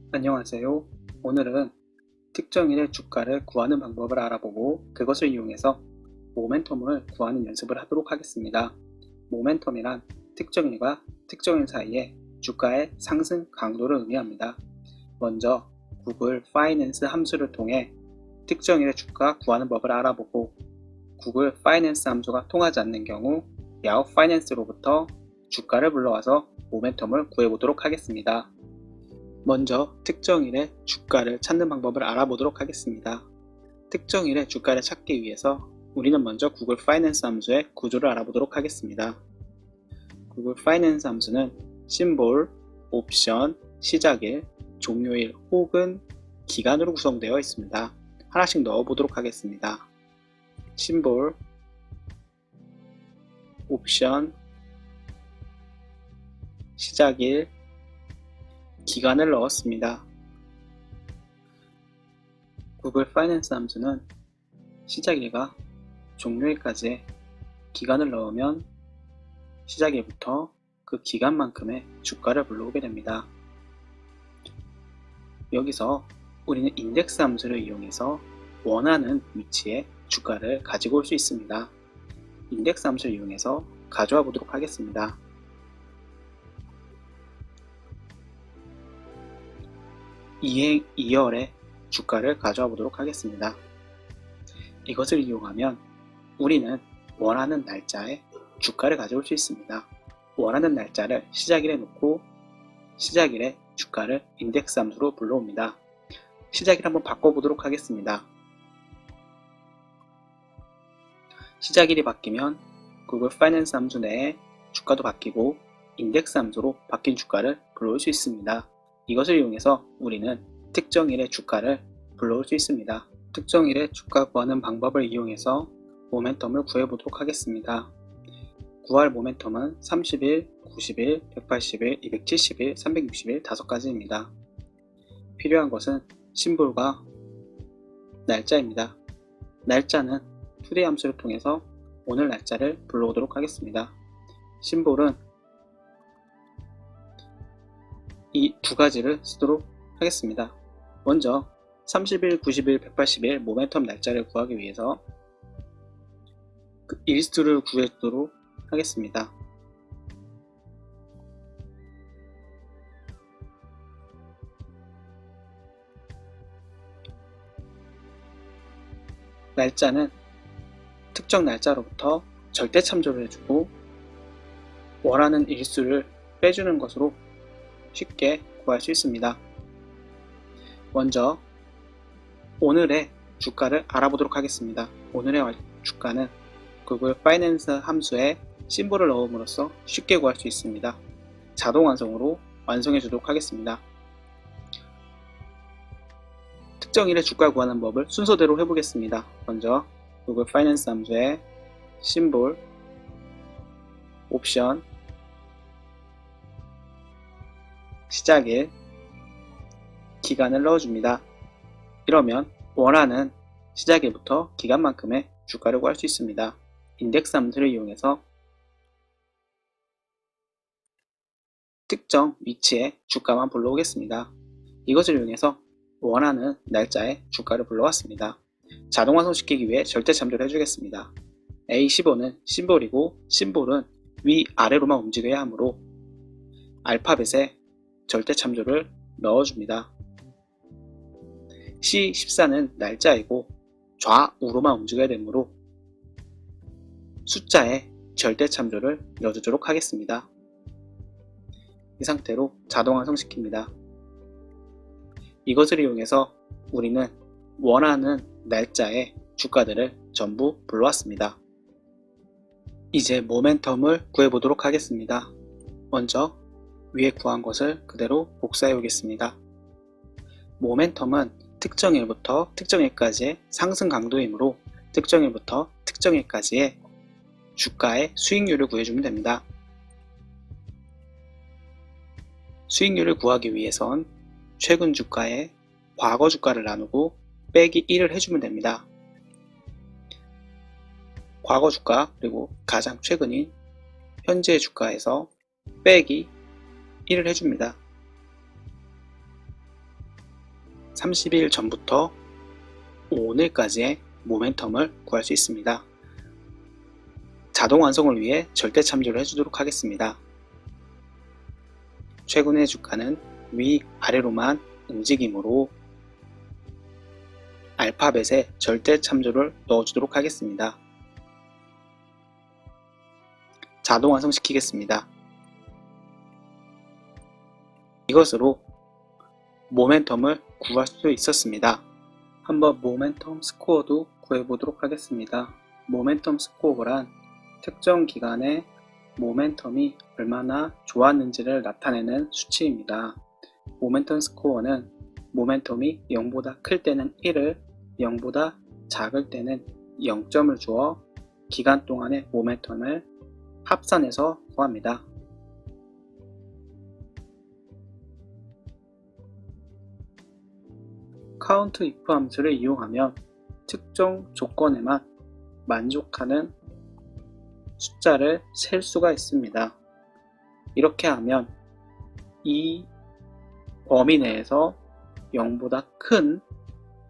안녕하세요. 오늘은 특정일의 주가를 구하는 방법을 알아보고 그것을 이용해서 모멘텀을 구하는 연습을 하도록 하겠습니다. 모멘텀이란 특정일과 특정일 사이의 주가의 상승 강도를 의미합니다. 먼저 구글 파이낸스 함수를 통해 특정일의 주가 구하는 법을 알아보고 구글 파이낸스 함수가 통하지 않는 경우 야후 파이낸스로부터 주가를 불러와서 모멘텀을 구해보도록 하겠습니다. 먼저 특정일의 주가를 찾는 방법을 알아보도록 하겠습니다. 특정일의 주가를 찾기 위해서 우리는 먼저 구글 파이낸스 함수의 구조를 알아보도록 하겠습니다. 구글 파이낸스 함수는 심볼, 옵션, 시작일, 종료일 혹은 기간으로 구성되어 있습니다. 하나씩 넣어보도록 하겠습니다. 심볼, 옵션, 시작일, 기간을 넣었습니다. 구글 파이낸스 함수는 시작일과 종료일까지의 기간을 넣으면 시작일부터 그 기간만큼의 주가를 불러오게 됩니다. 여기서 우리는 인덱스 함수를 이용해서 원하는 위치에 주가를 가지고 올 수 있습니다. 인덱스 함수를 이용해서 가져와 보도록 하겠습니다. 2열의 주가를 가져와 보도록 하겠습니다. 이것을 이용하면 우리는 원하는 날짜에 주가를 가져올 수 있습니다. 원하는 날짜를 시작일에 놓고 시작일의 주가를 인덱스 함수로 불러옵니다. 시작일 한번 바꿔보도록 하겠습니다. 시작일이 바뀌면 구글 파이낸스 함수 내에 주가도 바뀌고 인덱스 함수로 바뀐 주가를 불러올 수 있습니다. 이것을 이용해서 우리는 특정일의 주가를 불러올 수 있습니다. 특정일의 주가 구하는 방법을 이용해서 모멘텀을 구해보도록 하겠습니다. 구할 모멘텀은 30일, 90일, 180일, 270일, 360일 5가지입니다. 필요한 것은 심볼과 날짜입니다. 날짜는 today 함수를 통해서 오늘 날짜를 불러오도록 하겠습니다. 심볼은 이 두 가지를 쓰도록 하겠습니다. 먼저 30일, 90일, 180일 모멘텀 날짜를 구하기 위해서 그 일수를 구해주도록 하겠습니다. 날짜는 특정 날짜로부터 절대 참조를 해주고 원하는 일수를 빼주는 것으로 쉽게 구할 수 있습니다. 먼저 오늘의 주가를 알아보도록 하겠습니다. 오늘의 주가는 구글 파이낸스 함수에 심볼을 넣음으로써 쉽게 구할 수 있습니다. 자동 완성으로 완성해 주도록 하겠습니다. 특정일의 주가 구하는 법을 순서대로 해보겠습니다. 먼저 구글 파이낸스 함수에 심볼, 옵션, 시작일, 기간을 넣어줍니다. 이러면 원하는 시작일부터 기간만큼의 주가를 구할 수 있습니다. 인덱스 함수를 이용해서 특정 위치에 주가만 불러오겠습니다. 이것을 이용해서 원하는 날짜에 주가를 불러왔습니다. 자동 완성시키기 위해 절대 참조를 해주겠습니다. A15는 심볼이고 심볼은 위아래로만 움직여야 하므로 알파벳에 절대 참조를 넣어줍니다. C14는 날짜이고 좌우로만 움직여야 되므로 숫자에 절대 참조를 넣어주도록 하겠습니다. 이 상태로 자동 완성시킵니다. 이것을 이용해서 우리는 원하는 날짜의 주가들을 전부 불러왔습니다. 이제 모멘텀을 구해보도록 하겠습니다. 먼저 위에 구한 것을 그대로 복사해 오겠습니다. 모멘텀은 특정일부터 특정일까지의 상승 강도이므로 특정일부터 특정일까지의 주가의 수익률을 구해주면 됩니다. 수익률을 구하기 위해선 최근 주가에 과거 주가를 나누고 빼기 1을 해주면 됩니다. 과거 주가 그리고 가장 최근인 현재 주가에서 빼기 1을 해줍니다. 30일 전부터 오늘까지의 모멘텀을 구할 수 있습니다. 자동 완성을 위해 절대 참조를 해주도록 하겠습니다. 최근의 주가는 위아래로만 움직이므로 알파벳에 절대 참조를 넣어주도록 하겠습니다. 자동 완성시키겠습니다. 이것으로 모멘텀을 구할 수 있었습니다. 한번 모멘텀 스코어도 구해보도록 하겠습니다. 모멘텀 스코어란 특정 기간에 모멘텀이 얼마나 좋았는지를 나타내는 수치입니다. 모멘텀 스코어는 모멘텀이 0보다 클 때는 1을, 0보다 작을 때는 0점을 주어 기간 동안의 모멘텀을 합산해서 구합니다. 카운트 if 함수를 이용하면 특정 조건에만 만족하는 숫자를 셀 수가 있습니다. 이렇게 하면 이 범위 내에서 0보다 큰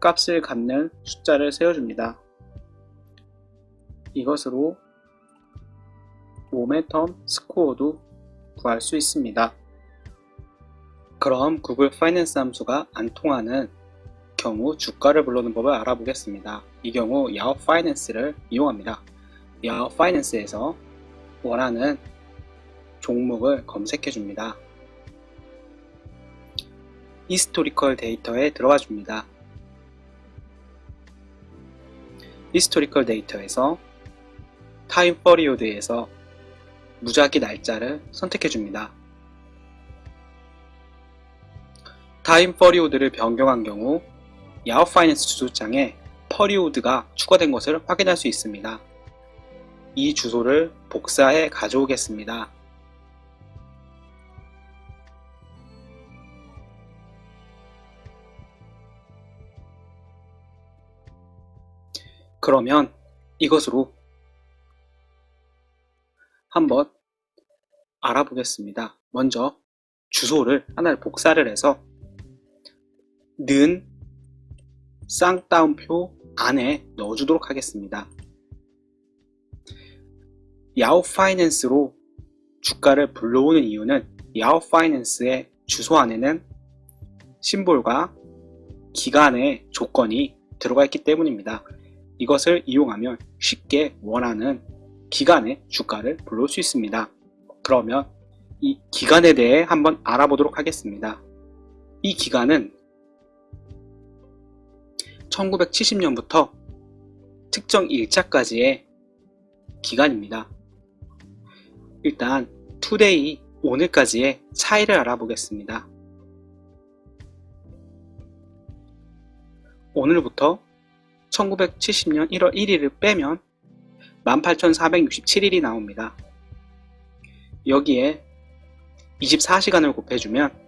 값을 갖는 숫자를 세워줍니다. 이것으로 모멘텀 스코어도 구할 수 있습니다. 그럼 구글 파이낸스 함수가 안 통하는 경우 주가를 불러오는 법을 알아보겠습니다. 이 경우 야후 파이낸스를 이용합니다. 야후 파이낸스에서 원하는 종목을 검색해 줍니다. 히스토리컬 데이터에 들어가 줍니다. 히스토리컬 데이터에서 타임 퍼리오드에서 무작위 날짜를 선택해 줍니다. 타임 퍼리오드를 변경한 경우 야후 파이낸스 주소창에 퍼리오드가 추가된 것을 확인할 수 있습니다. 이 주소를 복사해 가져오겠습니다. 그러면 이것으로 한번 알아보겠습니다. 먼저 주소를 하나를 복사를 해서 는 쌍따옴표 안에 넣어주도록 하겠습니다. 야후 파이낸스로 주가를 불러오는 이유는 야후 파이낸스의 주소 안에는 심볼과 기간의 조건이 들어가 있기 때문입니다. 이것을 이용하면 쉽게 원하는 기간의 주가를 불러올 수 있습니다. 그러면 이 기간에 대해 한번 알아보도록 하겠습니다. 이 기간은 1970년부터 특정 일자까지의 기간입니다. 일단 투데이 오늘까지의 차이를 알아보겠습니다. 오늘부터 1970년 1월 1일을 빼면 18,467일이 나옵니다. 여기에 24시간을 곱해주면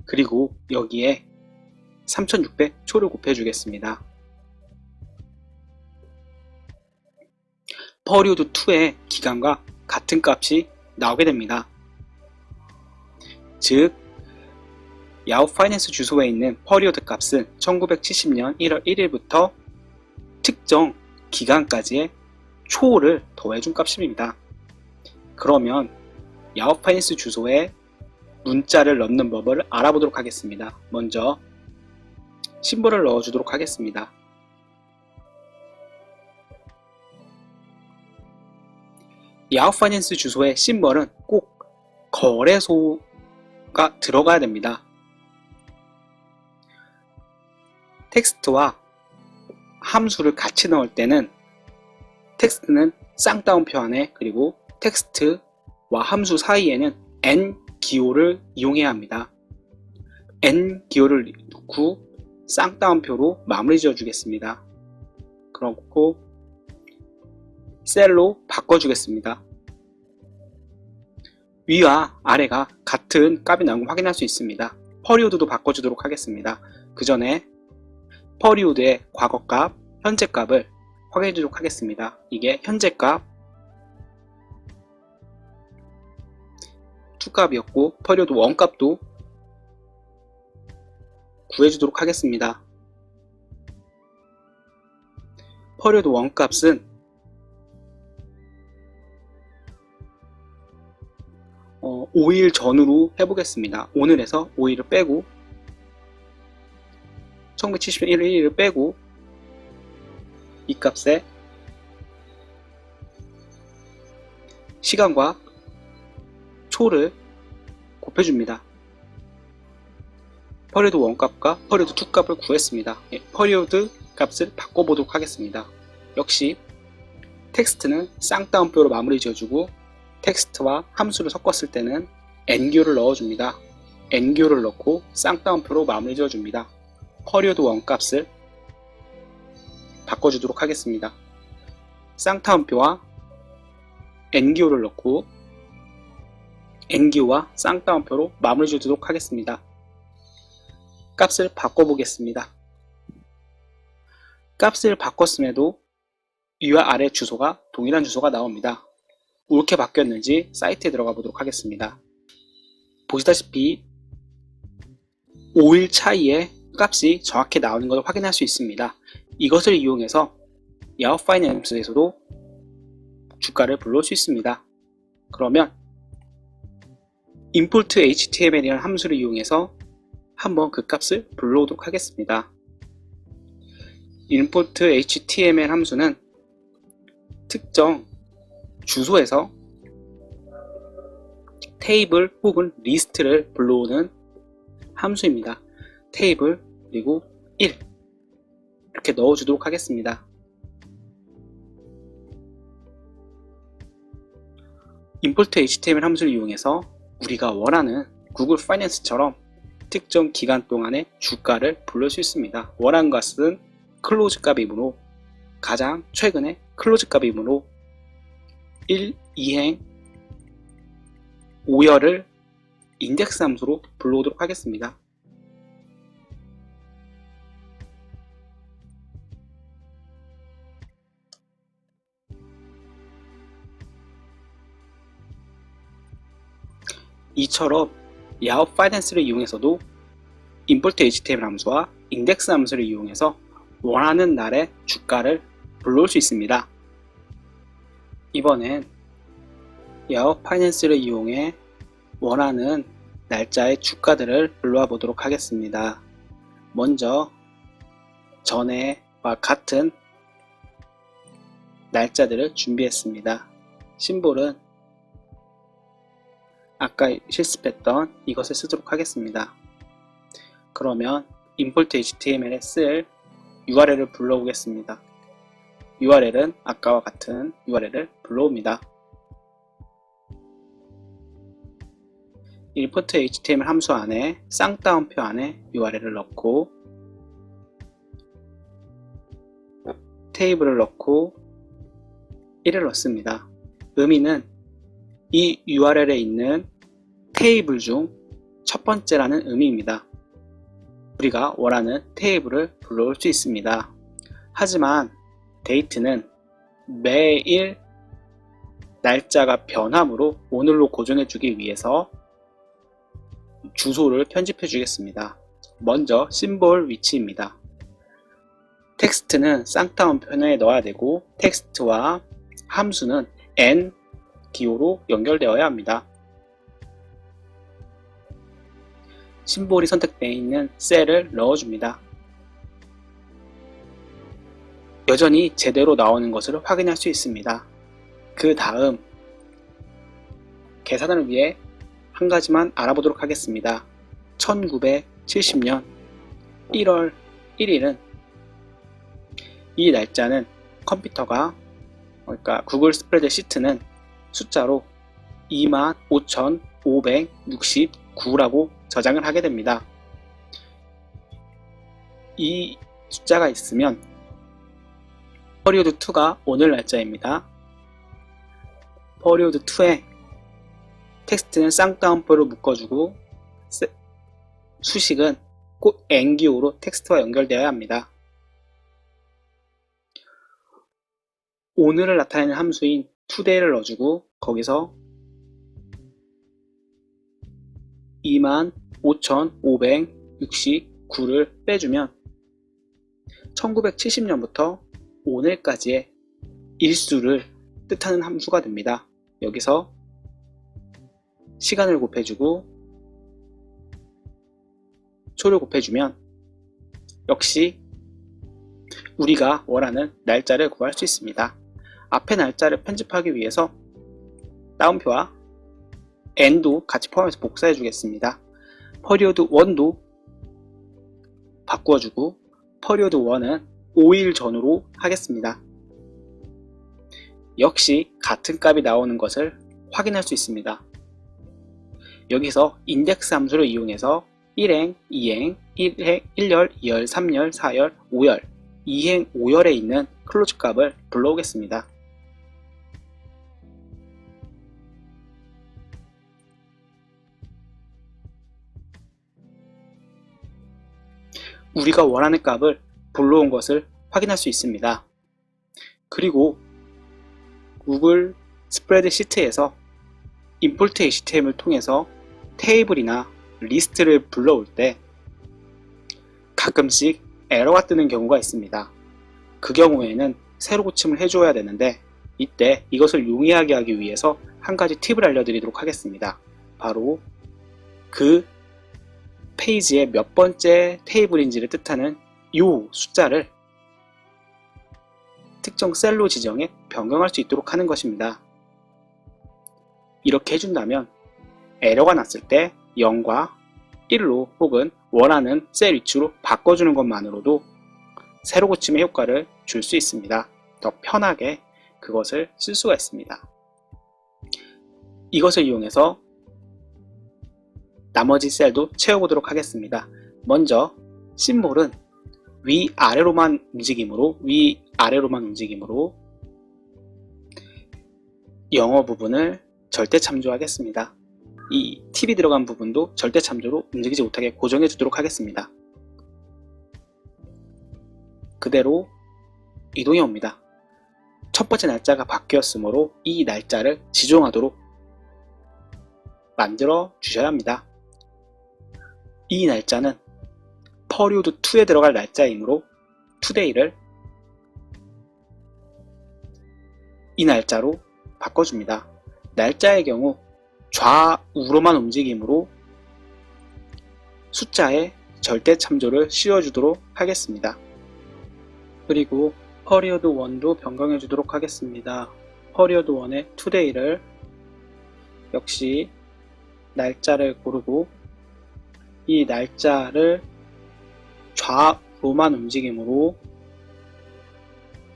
그리고 여기에 3600초를 곱해주겠습니다. 퍼리오드 2의 기간과 같은 값이 나오게 됩니다. 즉 야후 파이낸스 주소에 있는 퍼리오드 값은 1970년 1월 1일부터 특정 기간까지의 초를 더해준 값입니다. 그러면 야후 파이낸스 주소에 문자를 넣는 법을 알아보도록 하겠습니다. 먼저 심볼을 넣어주도록 하겠습니다. 야후 파이낸스 주소의 심볼은 꼭 거래소가 들어가야 됩니다. 텍스트와 함수를 같이 넣을 때는 텍스트는 쌍따옴표 안에 그리고 텍스트와 함수 사이에는 n 기호를 이용해야 합니다. n 기호를 넣고 쌍따옴표로 마무리 지어 주겠습니다. 그렇고 셀로 바꿔주겠습니다. 위와 아래가 같은 값이 나온 걸 확인할 수 있습니다. 퍼리오드도 바꿔주도록 하겠습니다. 그 전에 퍼리오드의 과거값, 현재값을 확인해 주도록 하겠습니다. 이게 현재값 2값이었고 퍼리오드 1값도 구해주도록 하겠습니다. 퍼리오드 1 값은 5일 전으로 해보겠습니다. 오늘에서 5일을 빼고 1970년 1일 1일을 빼고 이 값에 시간과 초를 곱해줍니다. 퍼리오드 1 값과 퍼리오드 2 값을 구했습니다. 퍼리오드 값을 바꿔보도록 하겠습니다. 역시 텍스트는 쌍따옴표로 마무리 지어주고 텍스트와 함수를 섞었을 때는 n교를 넣어줍니다. n교를 넣고 쌍따옴표로 마무리 지어줍니다. 퍼리오드 1 값을 바꿔주도록 하겠습니다. 쌍따옴표와 n교를 넣고 n교와 쌍따옴표로 마무리 지어주도록 하겠습니다. 값을 바꿔보겠습니다. 값을 바꿨음에도 위와 아래 주소가 동일한 주소가 나옵니다. 옳게 바뀌었는지 사이트에 들어가 보도록 하겠습니다. 보시다시피 5일 차이에 값이 정확히 나오는 것을 확인할 수 있습니다. 이것을 이용해서 야후 파이낸스에서도 주가를 불러올 수 있습니다. 그러면 import html이라는 함수를 이용해서 한번 그 값을 불러오도록 하겠습니다. import html 함수는 특정 주소에서 테이블 혹은 리스트를 불러오는 함수입니다. 테이블 그리고 1 이렇게 넣어주도록 하겠습니다. import html 함수를 이용해서 우리가 원하는 구글 파이낸스처럼 특정 기간 동안의 주가를 불러올 수 있습니다. 원하는 것은 클로즈 값이므로 가장 최근에 클로즈 값이므로 1, 2행, 5열을 인덱스 함수로 불러오도록 하겠습니다. 이처럼 야후 파이낸스를 이용해서도 import html 함수와 인덱스 함수를 이용해서 원하는 날의 주가를 불러올 수 있습니다. 이번엔 야후 파이낸스를 이용해 원하는 날짜의 주가들을 불러와 보도록 하겠습니다. 먼저 전에와 같은 날짜들을 준비했습니다. 심볼은 아까 실습했던 이것을 쓰도록 하겠습니다. 그러면 import html에 쓸 URL을 불러오겠습니다. URL은 아까와 같은 URL을 불러옵니다. import html 함수 안에 쌍따옴표 안에 URL을 넣고 테이블을 넣고 1을 넣습니다. 의미는 이 URL에 있는 테이블 중 첫 번째라는 의미입니다. 우리가 원하는 테이블을 불러올 수 있습니다. 하지만 데이트는 매일 날짜가 변함으로 오늘로 고정해 주기 위해서 주소를 편집해 주겠습니다. 먼저 심볼 위치입니다. 텍스트는 쌍따옴표에 넣어야 되고 텍스트와 함수는 n 기호로 연결되어야 합니다. 심볼이 선택되어 있는 셀을 넣어줍니다. 여전히 제대로 나오는 것을 확인할 수 있습니다. 그 다음 계산을 위해 한 가지만 알아보도록 하겠습니다. 1970년 1월 1일은 이 날짜는 컴퓨터가 그러니까 구글 스프레드시트는 숫자로 25,569라고 저장을 하게 됩니다. 이 숫자가 있으면 퍼리오드 2가 오늘 날짜입니다. 퍼리오드 2에 텍스트는 쌍따옴표로 묶어주고 수식은 꼭 n기호로 텍스트와 연결되어야 합니다. 오늘을 나타내는 함수인 today를 넣어주고 거기서 25,569 9를 빼주면 1970년부터 오늘까지의 일수를 뜻하는 함수가 됩니다. 여기서 시간을 곱해주고 초를 곱해주면 역시 우리가 원하는 날짜를 구할 수 있습니다. 앞에 날짜를 편집하기 위해서 따옴표와 n도 같이 포함해서 복사해 주겠습니다. period 1도 바꾸어주고 period 1은 5일 전후로 하겠습니다. 역시 같은 값이 나오는 것을 확인할 수 있습니다. 여기서 인덱스 함수를 이용해서 1행, 2행, 1행, 1열, 2열, 3열, 4열, 5열 2행, 5열에 있는 클로즈 값을 불러오겠습니다. 우리가 원하는 값을 불러온 것을 확인할 수 있습니다. 그리고 구글 스프레드시트에서 임포트 HTML을 통해서 테이블이나 리스트를 불러올 때 가끔씩 에러가 뜨는 경우가 있습니다. 그 경우에는 새로 고침을 해줘야 되는데 이때 이것을 용이하게 하기 위해서 한 가지 팁을 알려드리도록 하겠습니다. 바로 그 페이지의 몇 번째 테이블인지를 뜻하는 이 숫자를 특정 셀로 지정해 변경할 수 있도록 하는 것입니다. 이렇게 해준다면 에러가 났을 때 0과 1로 혹은 원하는 셀 위치로 바꿔주는 것만으로도 새로 고침의 효과를 줄 수 있습니다. 더 편하게 그것을 쓸 수가 있습니다. 이것을 이용해서 나머지 셀도 채워보도록 하겠습니다. 먼저 심볼은 위아래로만 움직임으로 영어 부분을 절대 참조하겠습니다. 이 팁이 들어간 부분도 절대 참조로 움직이지 못하게 고정해 주도록 하겠습니다. 그대로 이동해 옵니다. 첫 번째 날짜가 바뀌었으므로 이 날짜를 지정하도록 만들어 주셔야 합니다. 이 날짜는 period 2에 들어갈 날짜이므로 today를 이 날짜로 바꿔줍니다. 날짜의 경우 좌우로만 움직이므로 숫자에 절대 참조를 씌워주도록 하겠습니다. 그리고 period 1도 변경해 주도록 하겠습니다. period 1의 today를 역시 날짜를 고르고 이 날짜를 좌우로만 움직이므로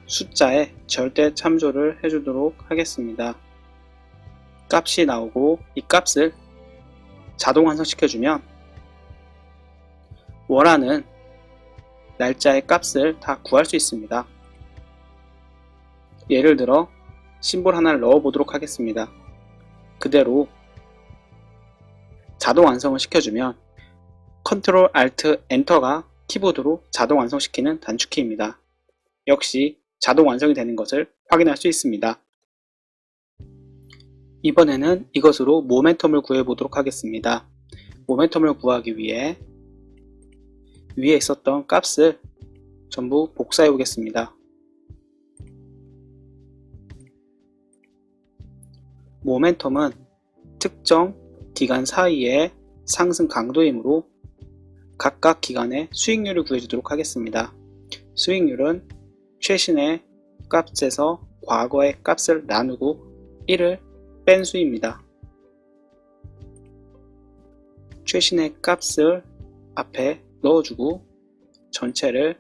숫자에 절대 참조를 해주도록 하겠습니다. 값이 나오고 이 값을 자동 완성시켜주면 원하는 날짜의 값을 다 구할 수 있습니다. 예를 들어 심볼 하나를 넣어 보도록 하겠습니다. 그대로 자동 완성을 시켜주면 Ctrl Alt Enter가 키보드로 자동 완성시키는 단축키입니다. 역시 자동 완성이 되는 것을 확인할 수 있습니다. 이번에는 이것으로 모멘텀을 구해 보도록 하겠습니다. 모멘텀을 구하기 위해 위에 있었던 값을 전부 복사해 보겠습니다. 모멘텀은 특정 기간 사이의 상승 강도이므로 각각 기간의 수익률을 구해주도록 하겠습니다. 수익률은 최신의 값에서 과거의 값을 나누고 1을 뺀 수입니다. 최신의 값을 앞에 넣어주고 전체를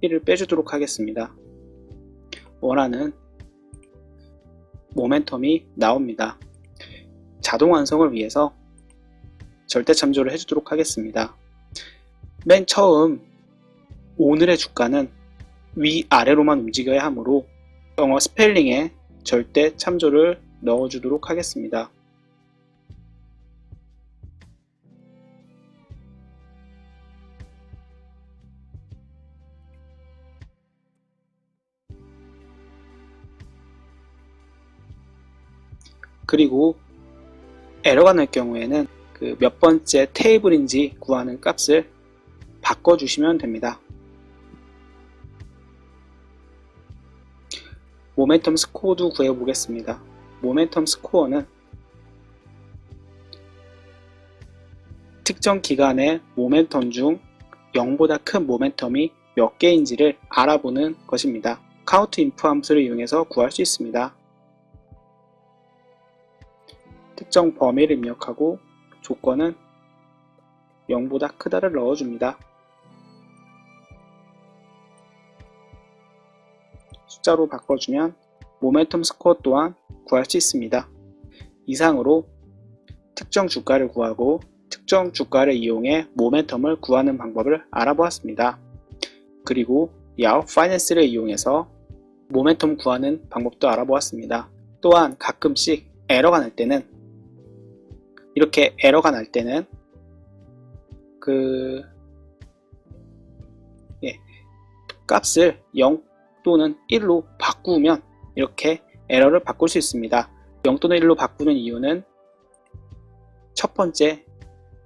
1을 빼주도록 하겠습니다. 원하는 모멘텀이 나옵니다. 자동 완성을 위해서 절대 참조를 해주도록 하겠습니다. 맨 처음 오늘의 주가는 위아래로만 움직여야 하므로 영어 스펠링에 절대 참조를 넣어주도록 하겠습니다. 그리고 에러가 날 경우에는 그 몇 번째 테이블인지 구하는 값을 바꿔주시면 됩니다. 모멘텀 스코어도 구해보겠습니다. 모멘텀 스코어는 특정 기간의 모멘텀 중 0보다 큰 모멘텀이 몇 개인지를 알아보는 것입니다. 카운트 인프 함수를 이용해서 구할 수 있습니다. 특정 범위를 입력하고 조건은 0보다 크다를 넣어줍니다. 숫자로 바꿔주면 모멘텀 스코어 또한 구할 수 있습니다. 이상으로 특정 주가를 구하고 특정 주가를 이용해 모멘텀을 구하는 방법을 알아보았습니다. 그리고 야후 파이낸스를 이용해서 모멘텀 구하는 방법도 알아보았습니다. 또한 가끔씩 에러가 날 때는 이렇게 에러가 날 때는 값을 0 또는 1로 바꾸면 이렇게 에러를 바꿀 수 있습니다. 0 또는 1로 바꾸는 이유는 첫 번째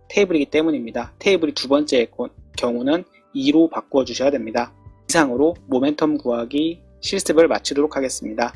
테이블이기 때문입니다. 테이블이 두 번째의 경우는 2로 바꾸어 주셔야 됩니다. 이상으로 모멘텀 구하기 실습을 마치도록 하겠습니다.